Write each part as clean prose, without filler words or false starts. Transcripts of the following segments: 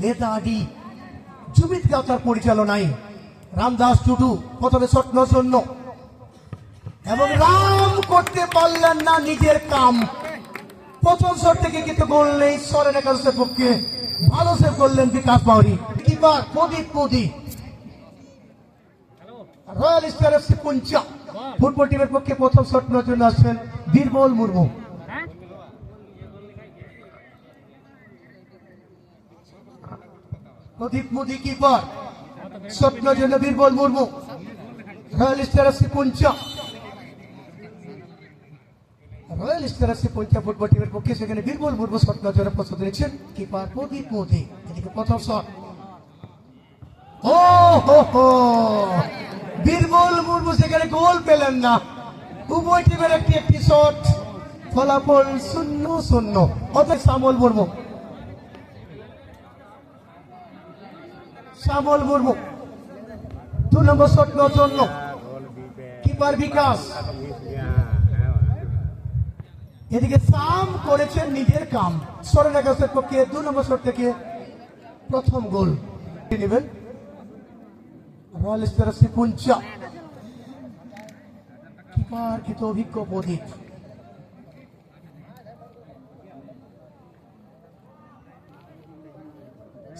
নেতাডি জুমিত গাওতার পরিচালনায় রামদাস টুডু প্রথমে শট নেওয়ার জন্য এবং রাম করতে পারলেন না নিজের কাম। প্রথম শট থেকে কিন্তু গোল নেই সরেন একাদশের পক্ষে। ভালো সেভ করলেন Bikash Bauri. Keeper Pradip Modi. Royal star FC Puncha football টিমের পক্ষে প্রথম শট নেওয়ার জন্য আসছেন বীরবল মুর্মু। প্রদীপ মোদী কিপার, শট নেওয়ার জন্য Birbal Murmu. Royal star FC Puncha, royal star FC Puncha football টিমের পক্ষে সেখানে বীরবল মুর্মু শট নেওয়ার জন্য প্রস্তুত রয়েছেন। কিপার প্রদীপ মোদী। এদিকে প্রথম শট। ও হো হো, বীরবল মুর্মু সেখানে গোল পেলেন না। উভয় টিমের একটি শট, ফলাফল 0-0। অতএব শ্যামল মুর্মু, শ্যামল মুর্মু 2 নম্বর শট নেওয়ার জন্য। কিপার বিকাশ। এদিকে সাম করেছেন নিজের কাম। সরেন একাদশের পক্ষে 2 নম্বর শট থেকে প্রথম গোল নেবেন royal star FC Puncha. Keeper কিন্তু অভিজ্ঞ প্রদীপ।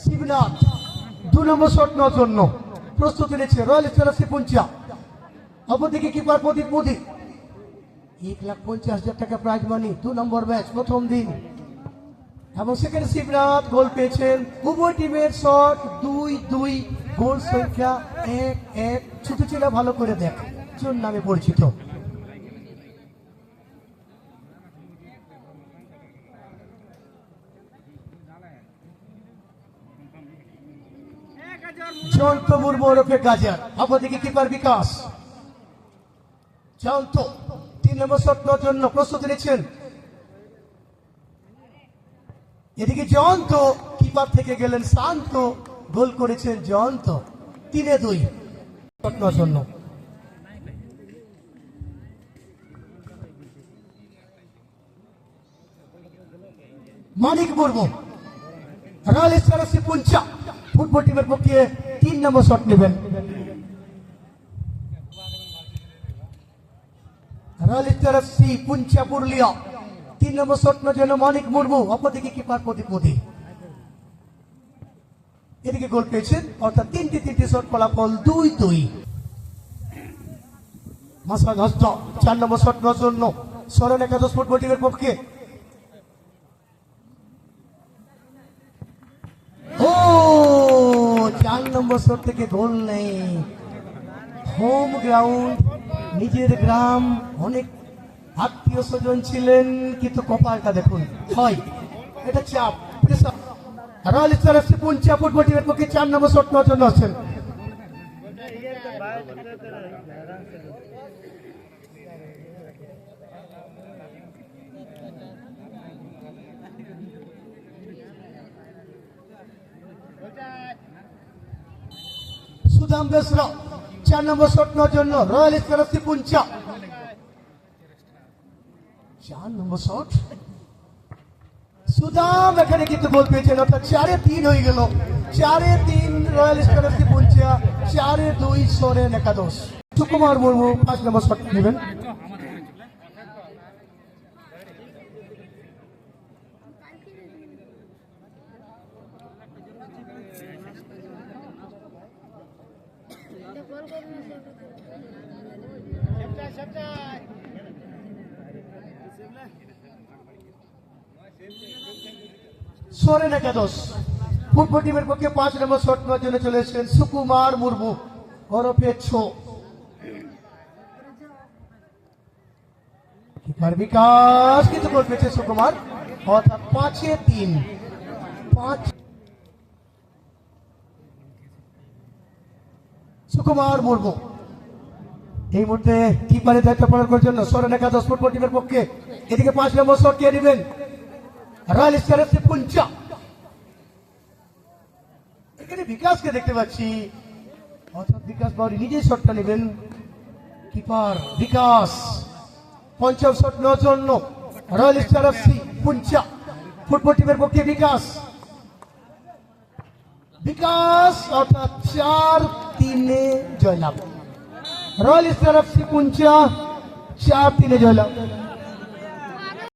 শিবনাথ 2 নম্বর শট নেওয়ার জন্য প্রস্তুতি নিচ্ছে রয়্যাল স্টার এফসি পুঞ্চা। অপরদিকে কিপার প্রদীপ মোদী। 1,50,000 টাকা প্রাইজ মানি। 2 নম্বর ম্যাচ, প্রথম দিন এবং সেখানে শিবনাথ গোল পেয়েছেন। উভয় টিমের শট 2-2, গোল সংখ্যা 1-1। ছোট ছিল ভালো করে দেখ জন নামে পরিচিত। জয়ন্ত মুর্মু ওরফে গাজার। অপরদিকে কিপার বিকাশ। জয়ন্ত 3 নম্বর শট নেওয়ার জন্য প্রস্তুতি নিচ্ছেন। এদিকে জয়ন্ত কিপার থেকে গেলেন শান্ত, গোল করেছেন জয়ন্ত। 3-2 শট নেওয়ার জন্য। Manik Murmu royal star FC Puncha football টিমের পক্ষে 3 নম্বর শট নেবেন। Royal star FC Puncha Purulia 3 number shot নেওয়ার জন্য মানিক মুর্মু। অপরদিকে কিপার প্রদীপ মোদী। এদিকে গোল পেয়েছেন, অর্থাৎ 3টি শট, ফলাফল 2-2। মাসাদ হস্ত 4 নম্বর শট নেওয়ার জন্য সরেন একাদশ ফুটবল টিমের পক্ষে। ও 4 নম্বর শট থেকে গোল নেই। হোম গ্রাউন্ড, নিজের গ্রাম, অনেক আত্মীয় স্বজন ছিলেন, কিন্তু কপালটা দেখুন হয়, এটা চাপ। Royal star FC Puncha football টিমের পক্ষে 4 নম্বর শট নেওয়ার জন্য আসছেন। সুদাম বেসরা 4 নম্বর শট নেওয়ার জন্য রয়্যাল স্টার এফসি পুঞ্চা। 4 নম্বর শট। সুদাম এখানে কিন্তু গোল পেয়েছেন, অর্থাৎ 4-3 হয়ে গেল। 4-3 রয়্যাল স্টার এফসি পুঞ্চা, 4-2 সরেন একাদশ। সুকুমার মুর্মু 5 নম্বর শট নেবেন। সরেন একাদশ ফুটবল টিমের পক্ষে 5 নম্বর শট নেওয়ার জন্য চলে এসেছেন সুকুমার মুর্মু ওরফে ছো। কিপার বিকাশ কিন্তু গোল পেয়েছে সুকুমার, অর্থাৎ 5-3। সুকুমার মুর্মু এই মুহূর্তে কিপারের দায়িত্ব পালন করার জন্য সরেন একাদশ ফুটবল টিমের পক্ষে। এদিকে 5 নম্বর শট কে নেবেন রয়্যাল স্টার এফসি পুঞ্চা। এখানে বিকাশকে দেখতে পাচ্ছি, অর্থাৎ বিকাশ বাউরি নিজেই শটটা নেবেন। কিপার বিকাশ 5ম শট নেওয়ার জন্য royal star FC Puncha football টিমের পক্ষে বিকাশ। বিকাশ অর্থাৎ 4-3 জয়লাভ। রয়্যাল স্টার এফসি পুঞ্চা 4-3 জয়লাভ।